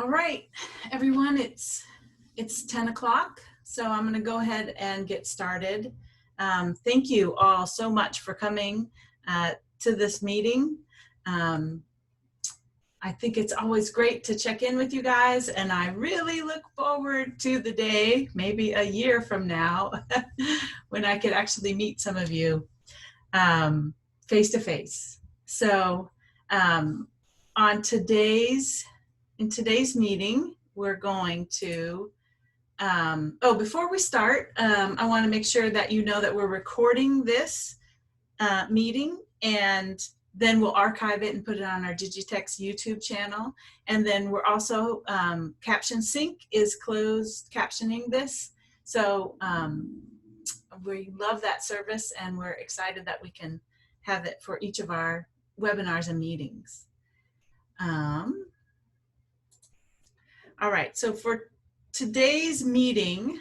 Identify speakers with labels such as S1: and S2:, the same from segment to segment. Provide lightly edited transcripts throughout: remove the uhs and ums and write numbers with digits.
S1: All right, everyone, it's 10 o'clock, so I'm going to go ahead and get started. Thank you all so much for coming to this meeting. I think it's always great to check in with you guys, and I really look forward to the day, maybe a year from now, when I could actually meet some of you face to face. So in today's meeting, we're going to, before we start, I want to make sure that you know that we're recording this meeting, and then we'll archive it and put it on our Digitex YouTube channel. And then we're also, Caption Sync is closed captioning this. So we love that service, and we're excited that we can have it for each of our webinars and meetings. All right, so for today's meeting,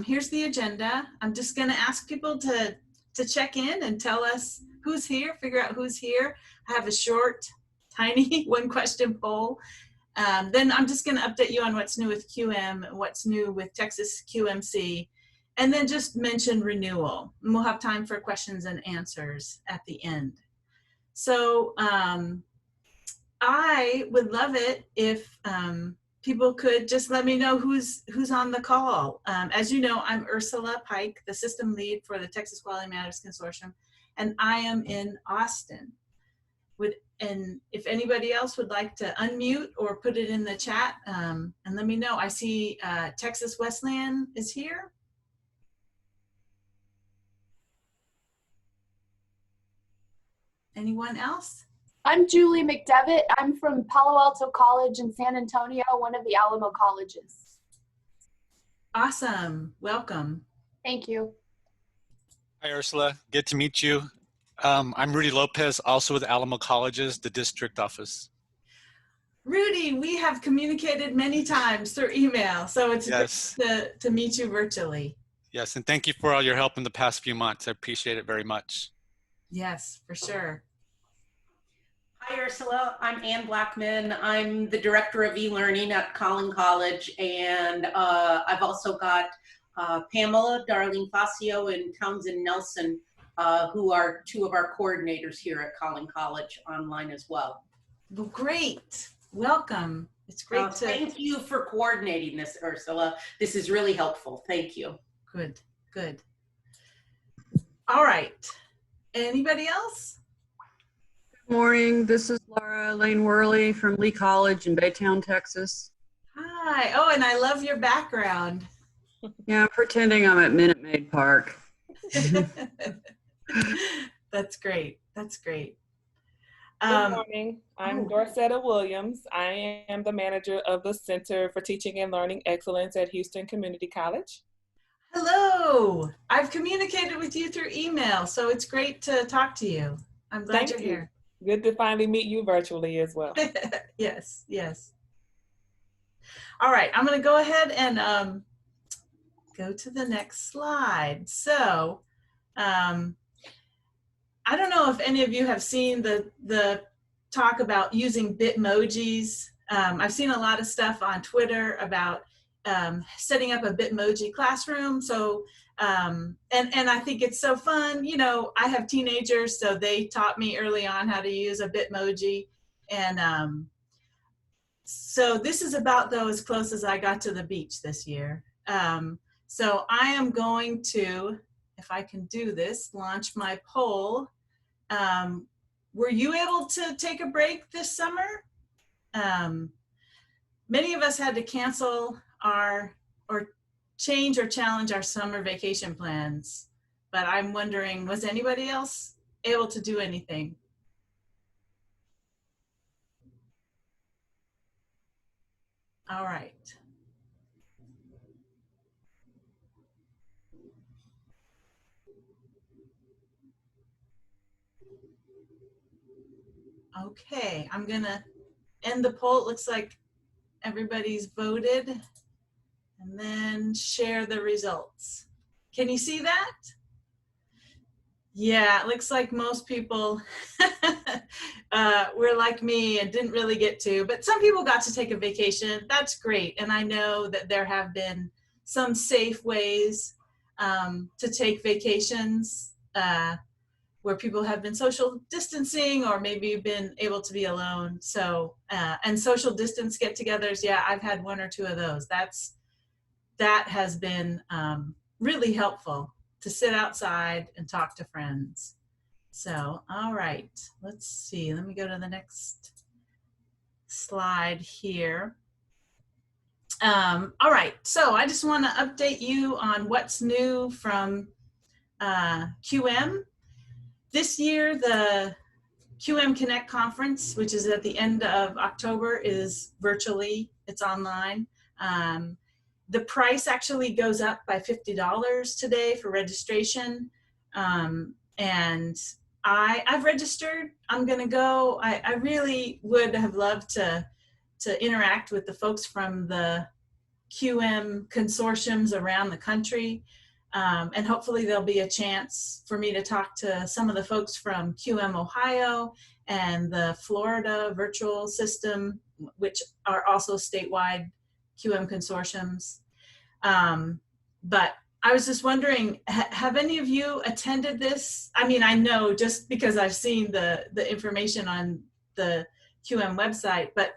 S1: here's the agenda. I'm just gonna ask people to check in and tell us who's here, figure out who's here. I have a short, tiny one question poll. Then I'm just gonna update you on what's new with QM, what's new with TxQMC, and then just mention renewal. And we'll have time for questions and answers at the end. So I would love it if people could just let me know who's on the call. As you know, I'm Ursula Pike, the system lead for the Texas Quality Matters Consortium, and I am in Austin. And if anybody else would like to unmute or put it in the chat, and let me know. I see Texas Wesleyan is here. Anyone else?
S2: I'm Julie McDevitt. I'm from Palo Alto College in San Antonio, one of the Alamo colleges.
S1: Awesome. Welcome.
S2: Thank you.
S3: Hi, Ursula. Good to meet you. I'm Rudy Lopez, also with Alamo Colleges, the district office.
S1: Rudy, we have communicated many times through email, so it's
S3: yes.
S1: great to meet you virtually.
S3: Yes, and thank you for all your help in the past few months. I appreciate it very much.
S1: Yes, for sure.
S4: Hi, Ursula. I'm Ann Blackman. I'm the Director of E-Learning at Collin College, and I've also got Pamela, Darlene Facio, and Townsend Nelson, who are two of our coordinators here at Collin College online as well.
S1: Well, great. Welcome. It's great to...
S4: Thank you for coordinating this, Ursula. This is really helpful. Thank you.
S1: Good, good. All right. Anybody else?
S5: Good morning. This is Laura Lane Worley from Lee College in Baytown, Texas.
S1: Hi. Oh, and I love your background.
S5: Yeah, I'm pretending I'm at Minute Maid Park.
S1: That's great. That's great.
S6: Good morning. I'm Dorcetta Williams. I am the manager of the Center for Teaching and Learning Excellence at Houston Community College.
S1: Hello. I've communicated with you through email, so it's great to talk to you. I'm glad you're here.
S6: Good to finally meet you virtually as well.
S1: Yes, yes. All right, I'm going to go ahead and go to the next slide. So, I don't know if any of you have seen the talk about using Bitmojis. I've seen a lot of stuff on Twitter about setting up a Bitmoji classroom. So, and I think it's so fun. You know, I have teenagers, so they taught me early on how to use a Bitmoji. And so this is about though as close as I got to the beach this year. So I am going to, if I can do this, launch my poll. Were you able to take a break this summer? Many of us had to cancel or change or challenge our summer vacation plans, but I'm wondering, was anybody else able to do anything? All right. Okay, I'm gonna end the poll. It looks like everybody's voted, and then share the results. Can you see that? Yeah, it looks like most people were like me and didn't really get to, but some people got to take a vacation. That's great. And I know that there have been some safe ways to take vacations where people have been social distancing or maybe been able to be alone. So, and social distance get-togethers, yeah, I've had one or two of those. That has been really helpful to sit outside and talk to friends. So, all right, let's see. Let me go to the next slide here. All right, so I just want to update you on what's new from QM. This year, the QM Connect conference, which is at the end of October, is virtually, it's online. The price actually goes up by $50 today for registration. And I've registered. I'm gonna go. I really would have loved to interact with the folks from the QM consortiums around the country. And hopefully there'll be a chance for me to talk to some of the folks from QM Ohio and the Florida virtual system, which are also statewide QM consortiums. But I was just wondering, have any of you attended this? I mean, I know just because I've seen the information on the QM website, but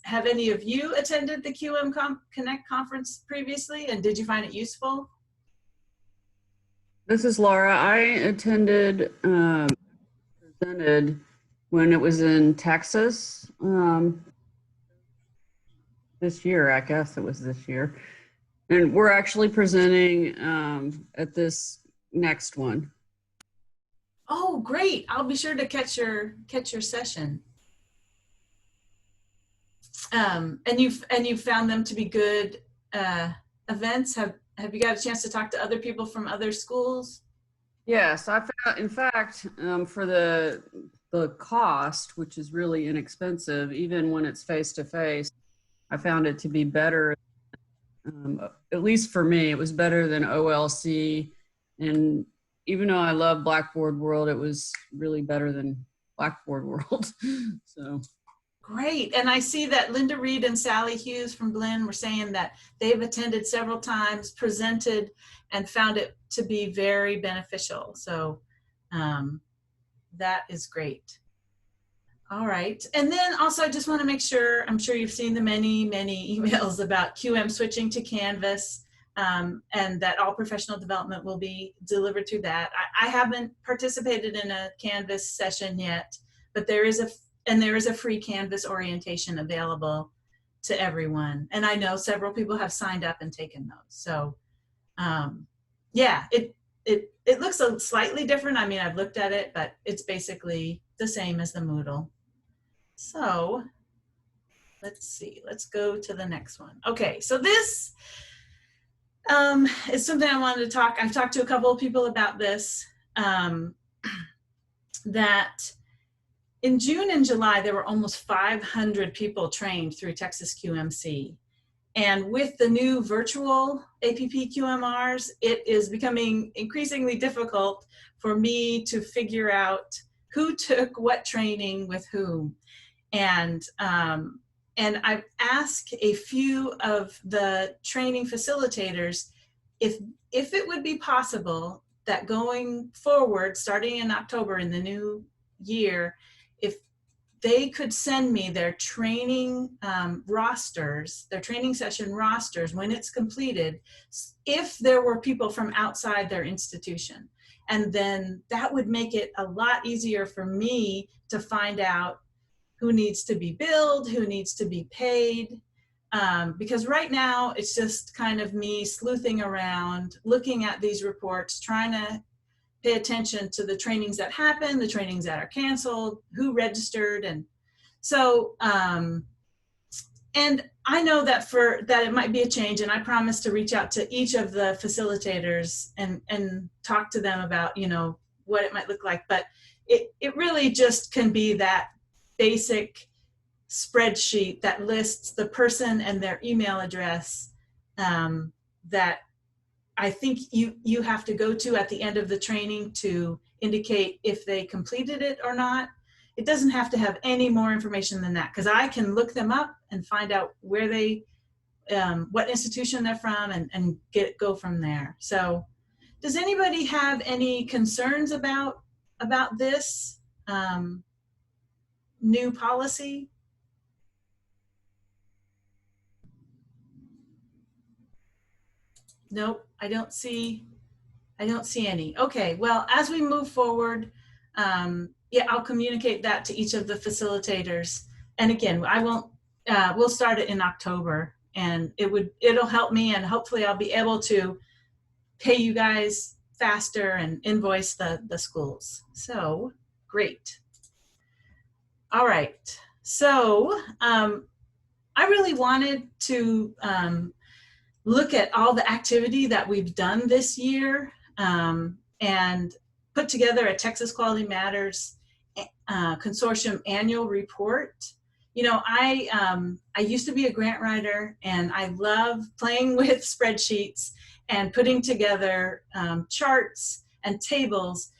S1: have any of you attended the QM Connect conference previously, and did you find it useful?
S5: This is Laura. I attended, presented when it was in Texas this year. I guess it was this year. And we're actually presenting at this next one.
S1: Oh, great. I'll be sure to catch your session. And you've found them to be good events. Have you got a chance to talk to other people from other schools?
S5: Yes, I found, in fact, for the cost, which is really inexpensive, even when it's face-to-face, I found it to be better. At least for me, it was better than OLC. And even though I love Blackboard World, it was really better than Blackboard World. So
S1: great. And I see that Linda Reed and Sally Hughes from Blinn were saying that they've attended several times, presented, and found it to be very beneficial. So that is great. All right. And then also I just want to make sure, I'm sure you've seen the many emails about QM switching to Canvas, and that all professional development will be delivered through that. I haven't participated in a Canvas session yet, but there is a free Canvas orientation available to everyone. And I know several people have signed up and taken those. So yeah, it looks slightly different. I mean, I've looked at it, but it's basically the same as the Moodle. So let's see, let's go to the next one. Okay, so this is something I wanted to talk. I've talked to a couple of people about this, that in June and July, there were almost 500 people trained through TxQMC. And with the new virtual APP QMRs, it is becoming increasingly difficult for me to figure out who took what training with whom. And I've asked a few of the training facilitators if it would be possible that going forward, starting in October in the new year, if they could send me their training rosters, their training session rosters when it's completed, if there were people from outside their institution. And then that would make it a lot easier for me to find out who needs to be billed, who needs to be paid. Because right now it's just kind of me sleuthing around, looking at these reports, trying to pay attention to the trainings that happen, the trainings that are canceled, who registered. And so, and I know that that it might be a change, and I promise to reach out to each of the facilitators and talk to them about, you know, what it might look like. But it really just can be that basic spreadsheet that lists the person and their email address that I think you have to go to at the end of the training to indicate if they completed it or not. It doesn't have to have any more information than that, because I can look them up and find out where they, what institution they're from, and go from there. So does anybody have any concerns about this new policy? Nope, I don't see any. Okay, well, as we move forward, yeah, I'll communicate that to each of the facilitators. And again, I won't, we'll start it in October, and it'll help me, and hopefully I'll be able to pay you guys faster and invoice the schools. So great. All right, so I really wanted to look at all the activity that we've done this year, and put together a Texas Quality Matters Consortium annual report. You know, I used to be a grant writer, and I love playing with spreadsheets and putting together charts and tables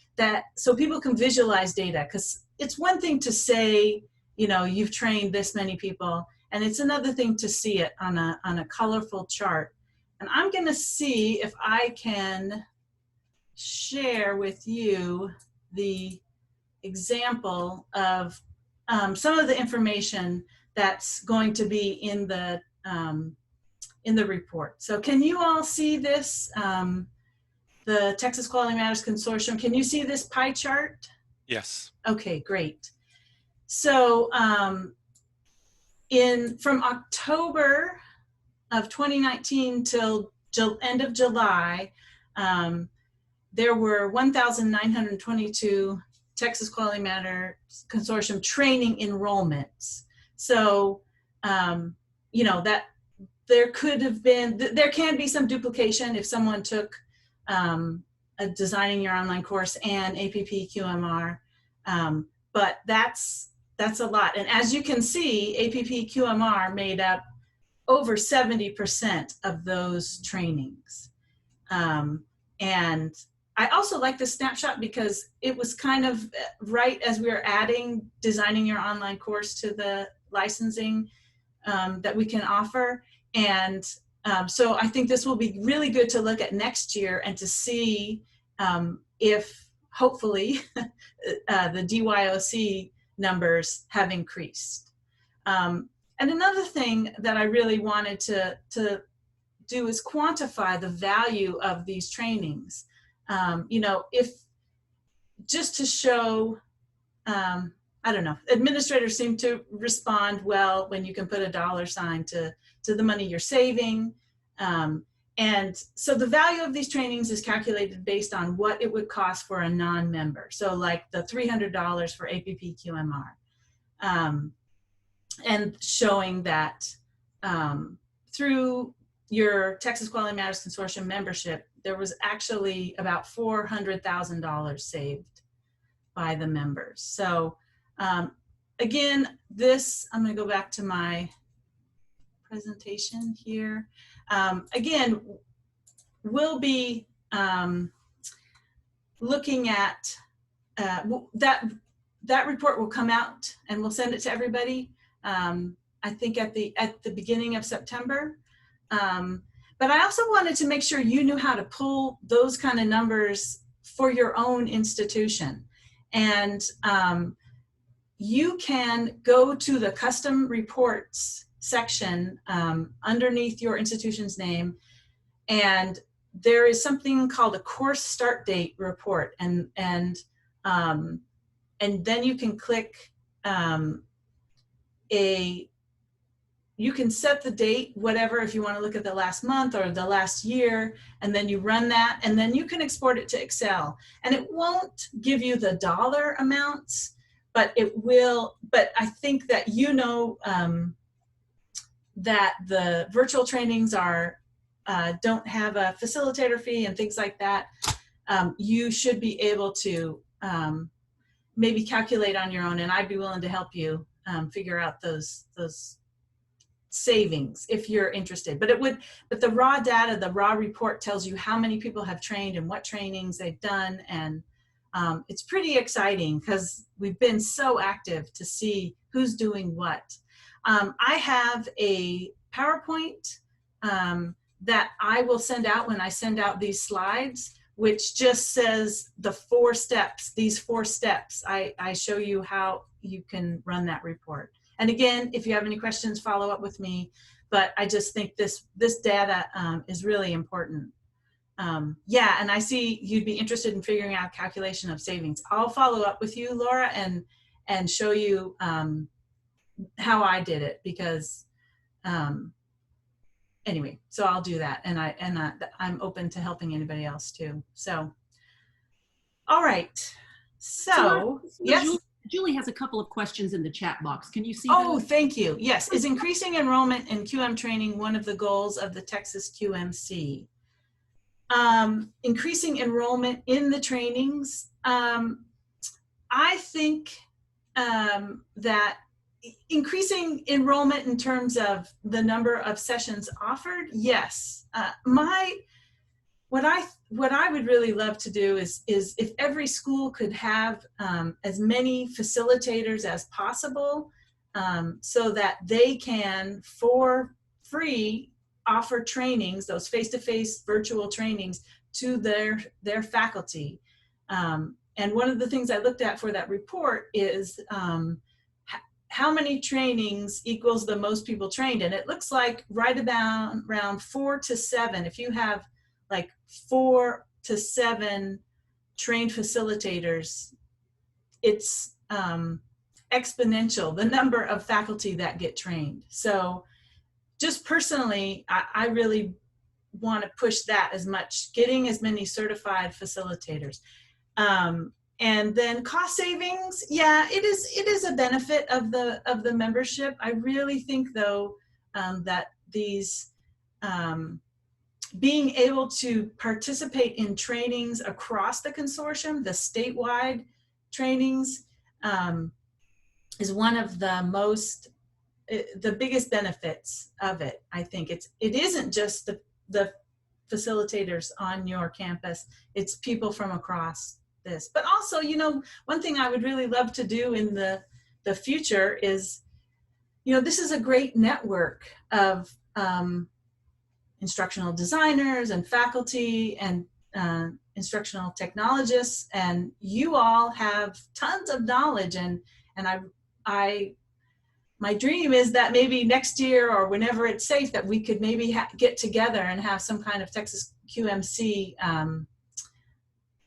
S1: so people can visualize data. Because it's one thing to say, you know, you've trained this many people, and it's another thing to see it on a colorful chart. And I'm going to see if I can share with you the example of some of the information that's going to be in the report. So can you all see this, the Texas Quality Matters Consortium? Can you see this pie chart?
S3: Yes.
S1: Okay, great. So from October of 2019 till end of July, there were 1,922 Texas Quality Matters Consortium training enrollments. So, you know, that there can be some duplication if someone took a Designing Your Online course and APPQMR, but that's a lot. And as you can see, APPQMR made up over 70% of those trainings. And I also like this snapshot because it was kind of right as we were adding Designing Your Online course to the licensing that we can offer. And so I think this will be really good to look at next year and to see if hopefully the DYOC numbers have increased. And another thing that I really wanted to do is quantify the value of these trainings. You know, if just to show, I don't know, administrators seem to respond well when you can put a dollar sign to the money you're saving. And so the value of these trainings is calculated based on what it would cost for a non-member. So like the $300 for APPQMR. And showing that through your Texas Quality Matters Consortium membership, there was actually about $400,000 saved by the members. So again, I'm going to go back to my presentation here. Again, we'll be looking at that report will come out, and we'll send it to everybody. I think at the beginning of September. But I also wanted to make sure you knew how to pull those kind of numbers for your own institution. And you can go to the custom reports section underneath your institution's name, and there is something called a course start date report, and then you can click you can set the date, whatever, if you want to look at the last month or the last year, and then you run that, and then you can export it to Excel. And it won't give you the dollar amounts, but it will, but I think that you know that the virtual trainings don't have a facilitator fee and things like that. You should be able to maybe calculate on your own, and I'd be willing to help you figure out those savings if you're interested. But the raw data, the raw report tells you how many people have trained and what trainings they've done, and it's pretty exciting because we've been so active to see who's doing what. I have a PowerPoint that I will send out when I send out these slides, which just says the 4 steps, these 4 steps. I show you how you can run that report. And again, if you have any questions, follow up with me. But I just think this data is really important. Yeah, and I see you'd be interested in figuring out calculation of savings. I'll follow up with you, Laura, and show you how I did it, because anyway, so I'll do that, and I'm open to helping anybody else too. So, all right. So yes.
S7: Julie has a couple of questions in the chat box. Can you see
S1: Oh,
S7: those?
S1: thank you. Yes. Is increasing enrollment in QM training one of the goals of the TxQMC? Increasing enrollment in the trainings. I think that increasing enrollment in terms of the number of sessions offered, yes. What I would really love to do is if every school could have as many facilitators as possible, so that they can, for free, offer trainings, those face-to-face virtual trainings, to their faculty. And one of the things I looked at for that report is how many trainings equals the most people trained. And it looks like right about around 4 to 7. If you have like 4 to 7 trained facilitators, it's exponential, the number of faculty that get trained. So just personally, I really want to push that as much, getting as many certified facilitators. And then cost savings, yeah, it is a benefit of the membership. I really think though that these being able to participate in trainings across the consortium, the statewide trainings, is one of the biggest benefits of it. I think it isn't just the facilitators on your campus, it's people from across this. But also, you know, one thing I would really love to do in the future is, you know, this is a great network of instructional designers and faculty and instructional technologists, and you all have tons of knowledge, and my dream is that maybe next year or whenever it's safe that we could maybe get together and have some kind of TxQMC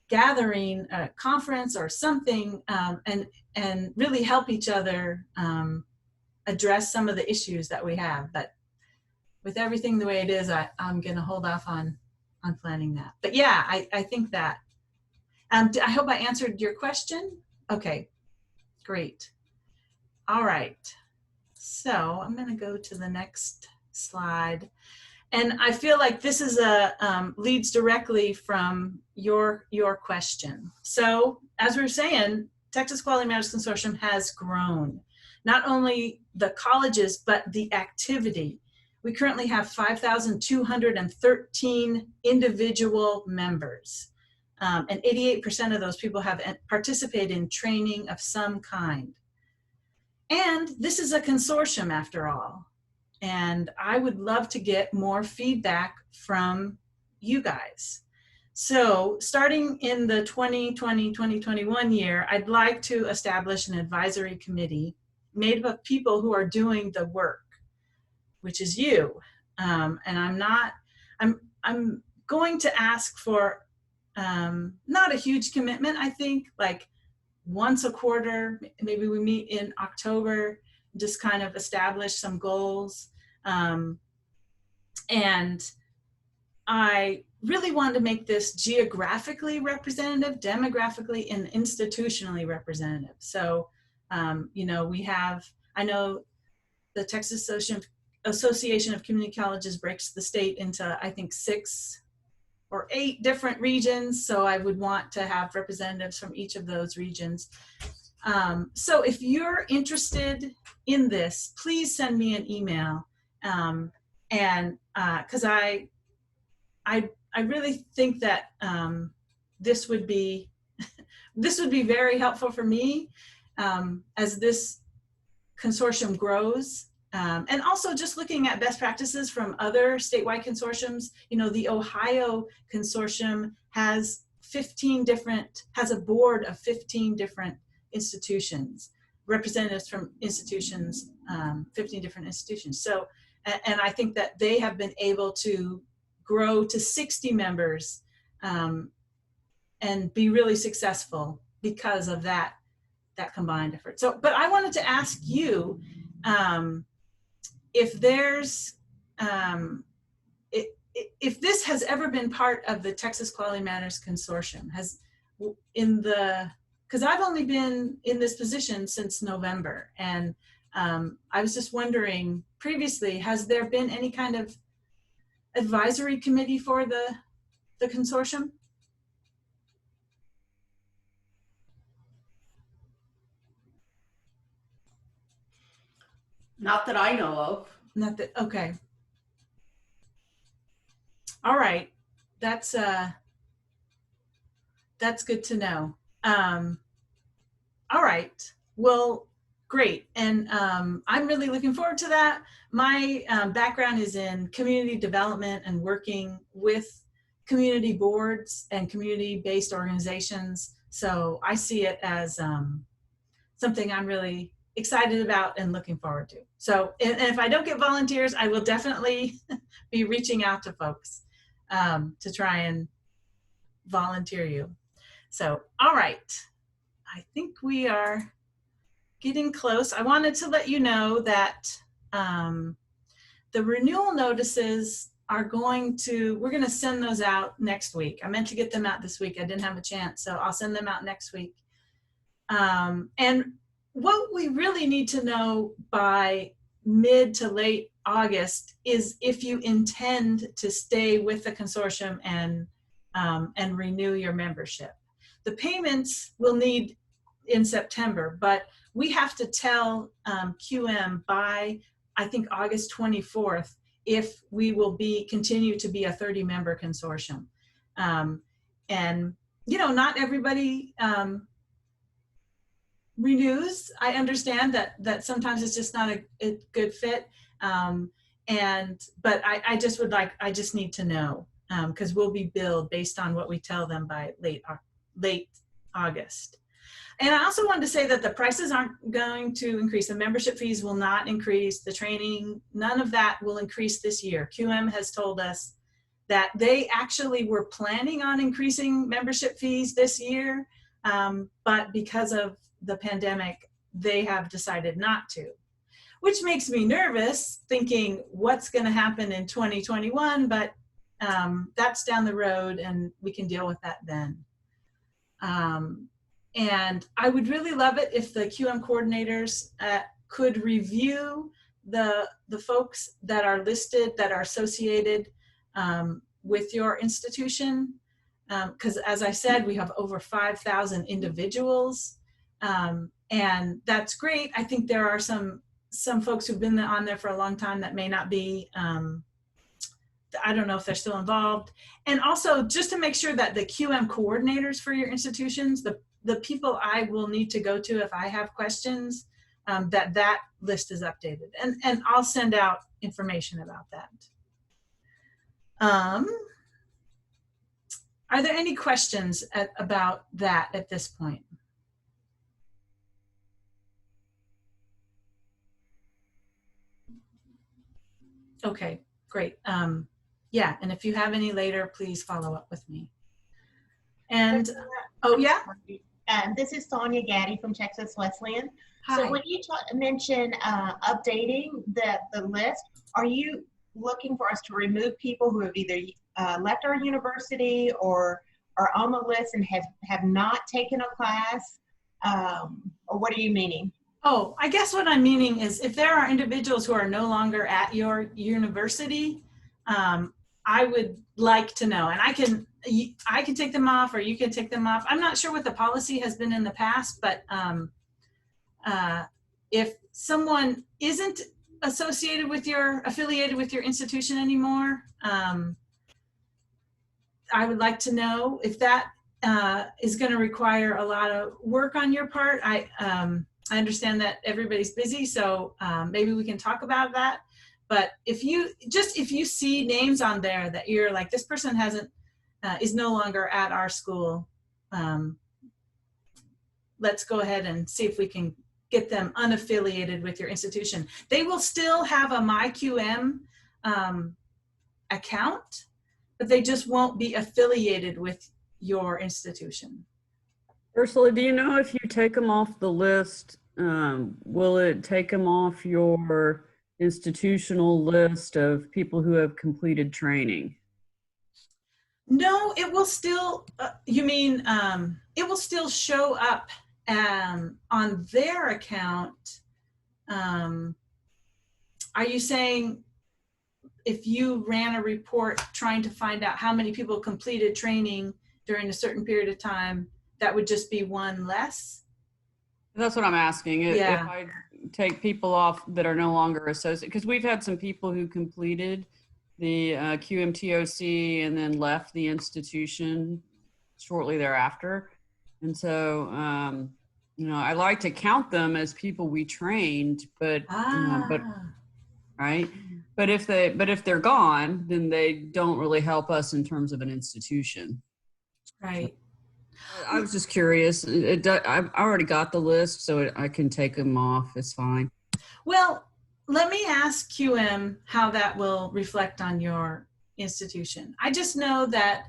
S1: gathering, conference or something, and really help each other address some of the issues that we have. But with everything the way it is, I'm going to hold off on planning that. But yeah, I think that. I hope I answered your question. Okay, great. All right. So I'm going to go to the next slide. And I feel like this is leads directly from your question. So as we were saying, Texas Quality Matters Consortium has grown. Not only the colleges, but the activity. We currently have 5,213 individual members. And 88% of those people have participated in training of some kind. And this is a consortium after all. And I would love to get more feedback from you guys. So starting in the 2020-2021 year, I'd like to establish an advisory committee made up of people who are doing the work, which is you. And I'm going to ask for not a huge commitment, I think, like once a quarter, maybe we meet in October, just kind of establish some goals. And I really wanted to make this geographically representative, demographically, and institutionally representative. So, you know, I know the Texas Association of Community Colleges breaks the state into, I think, 6 or 8 different regions. So I would want to have representatives from each of those regions. So if you're interested in this, please send me an email. And because I really think that this would be this would be very helpful for me as this consortium grows. And also just looking at best practices from other statewide consortiums. You know, the Ohio consortium has a board of 15 different institutions, representatives from institutions, 15 different institutions. So, and I think that they have been able to grow to 60 members and be really successful because of that combined effort. So, but I wanted to ask you, if there's, if this has ever been part of the Texas Quality Matters Consortium, because I've only been in this position since November, and I was just wondering, previously, has there been any kind of advisory committee for the consortium?
S4: Not that I know of.
S1: Not that, okay. All right, that's good to know. All right, well, great. And I'm really looking forward to that. My background is in community development and working with community boards and community-based organizations. So I see it as something I'm really excited about and looking forward to. So, and if I don't get volunteers, I will definitely be reaching out to folks to try and volunteer you. So, all right, I think we are getting close. I wanted to let you know that the renewal notices are we're going to send those out next week. I meant to get them out this week. I didn't have a chance, so I'll send them out next week. And what we really need to know by mid to late August is if you intend to stay with the consortium and renew your membership. The payments we'll need in September, but we have to tell QM by, I think, August 24th if we will continue to be a 30-member consortium. And, you know, not everybody renews. I understand that sometimes it's just not a good fit. But I just need to know, because we'll be billed based on what we tell them by late August. And I also wanted to say that the prices aren't going to increase. The membership fees will not increase. The training, none of that will increase this year. QM has told us that they actually were planning on increasing membership fees this year, but because of the pandemic, they have decided not to, which makes me nervous, thinking what's going to happen in 2021, but that's down the road and we can deal with that then. And I would really love it if the QM coordinators could review the folks that are listed, that are associated with your institution. Because as I said, we have over 5,000 individuals. And that's great. I think there are some folks who've been on there for a long time that may not be, I don't know if they're still involved. And also just to make sure that the QM coordinators for your institutions, the people I will need to go to if I have questions, that list is updated. And I'll send out information about that. Are there any questions about that at this point? Okay, great. Yeah, and if you have any later, please follow up with me. And, oh yeah?
S8: This is Sonia Gaddy from Texas Wesleyan.
S1: Hi.
S8: So when you mention updating the list, are you looking for us to remove people who have either left our university or are on the list and have not taken a class? Or what are you meaning?
S1: Oh, I guess what I'm meaning is if there are individuals who are no longer at your university, I would like to know, and I can take them off or you can take them off. I'm not sure what the policy has been in the past, but if someone isn't affiliated with your institution anymore, I would like to know if that is going to require a lot of work on your part. I understand that everybody's busy, so maybe we can talk about that. But if you see names on there that you're like, this person is no longer at our school, let's go ahead and see if we can get them unaffiliated with your institution. They will still have a MyQM account, but they just won't be affiliated with your institution.
S5: Ursula, do you know if you take them off the list, will it take them off your institutional list of people who have completed training?
S1: No, it will still, you mean, it will still show up on their account. Are you saying if you ran a report trying to find out how many people completed training during a certain period of time, that would just be one less?
S5: That's what I'm asking.
S1: Yeah.
S5: If I take people off that are no longer associated, because we've had some people who completed the QMTOC and then left the institution shortly thereafter. And so, you know, I like to count them as people we trained, but right. But if they're gone, then they don't really help us in terms of an institution.
S1: Right.
S5: I was just curious. I already got the list, so I can take them off. It's fine.
S1: Well, let me ask QM how that will reflect on your institution. I just know that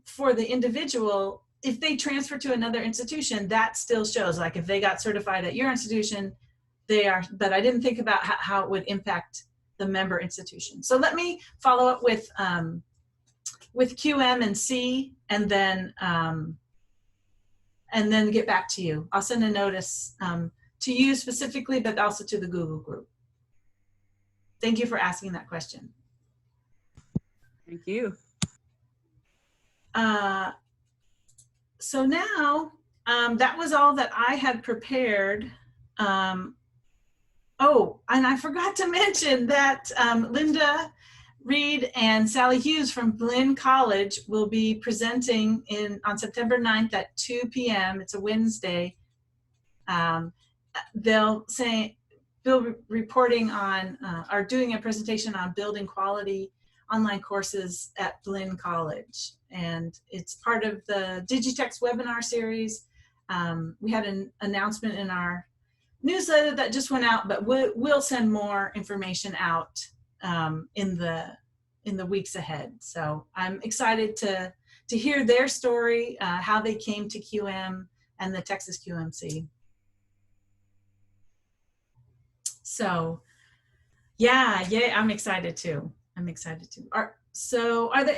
S1: for the individual, if they transfer to another institution, that still shows. Like if they got certified at your institution, they are, but I didn't think about how it would impact the member institution. So let me follow up with QM and C, and then get back to you. I'll send a notice to you specifically, but also to the Google group. Thank you for asking that question.
S5: Thank you.
S1: So now, that was all that I had prepared. Oh, and I forgot to mention that Linda Reed and Sally Hughes from Blinn College will be presenting on September 9th at 2 p.m. It's a Wednesday. They'll be reporting on, are doing a presentation on building quality online courses at Blinn College. And it's part of the Digitex webinar series. We had an announcement in our newsletter that just went out, but we'll send more information out in the weeks ahead. So I'm excited to hear their story, how they came to QM and the TxQMC. So yeah, I'm excited too. Are there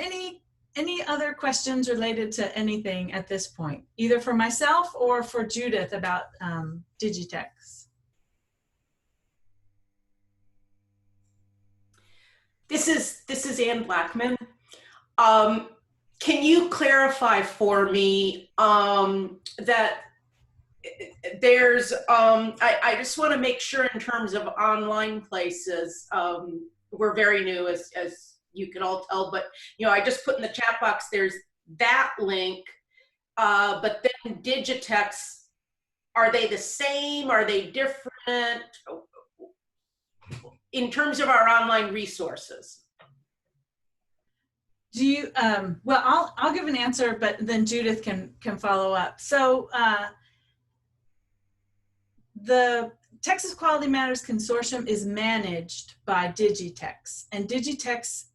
S1: any other questions related to anything at this point, either for myself or for Judith about Digitex?
S4: This is Ann Blackman. Can you clarify for me that there's, I just want to make sure in terms of online places, we're very new as you can all tell, but you know, I just put in the chat box, there's that link, but then Digitex, are they the same? Are they different? In terms of our online resources?
S1: Do you, well, I'll give an answer, but then Judith can follow up. So the Texas Quality Matters Consortium is managed by Digitex, and Digitex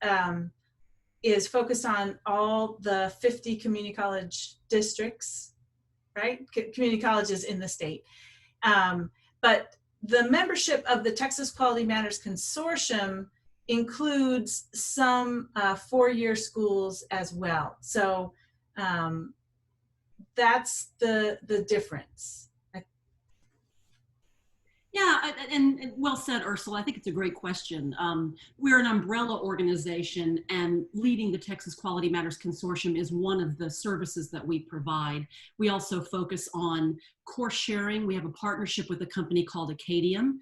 S1: is focused on all the 50 community college districts, right? Community colleges in the state. But the membership of the Texas Quality Matters Consortium includes some four-year schools as well. So that's the difference.
S7: Yeah, and well said, Ursula. I think it's a great question. We're an umbrella organization, and leading the Texas Quality Matters Consortium is one of the services that we provide. We also focus on course sharing. We have a partnership with a company called Acadium,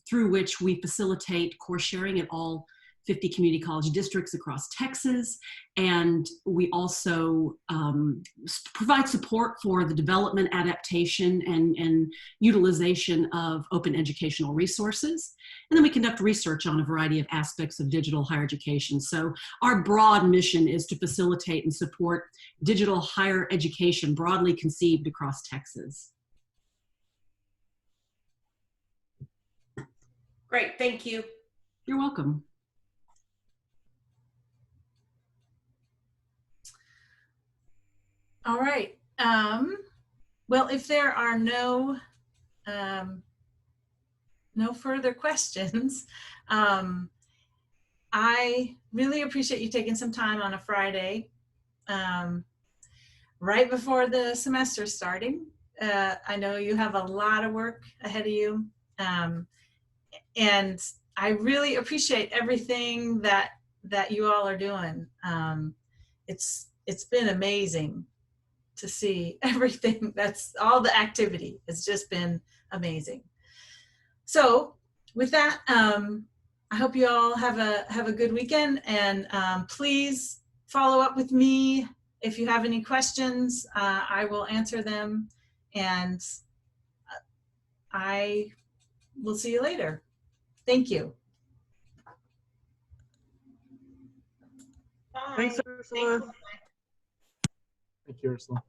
S7: through which we facilitate course sharing at all 50 community college districts across Texas. And we also provide support for the development, adaptation, and utilization of open educational resources. And then we conduct research on a variety of aspects of digital higher education. So our broad mission is to facilitate and support digital higher education broadly conceived across Texas.
S4: Great, thank you.
S7: You're welcome.
S1: All right. Well, if there are no further questions, I really appreciate you taking some time on a Friday, right before the semester starting. I know you have a lot of work ahead of you, and I really appreciate everything that you all are doing. It's been amazing to see everything. That's all the activity. It's just been amazing. So with that, I hope you all have a good weekend, and please follow up with me if you have any questions. I will answer them, and I will see you later. Thank you.
S8: Bye.
S5: Thanks, Ursula.
S8: Thanks.
S9: Thank you, Ursula.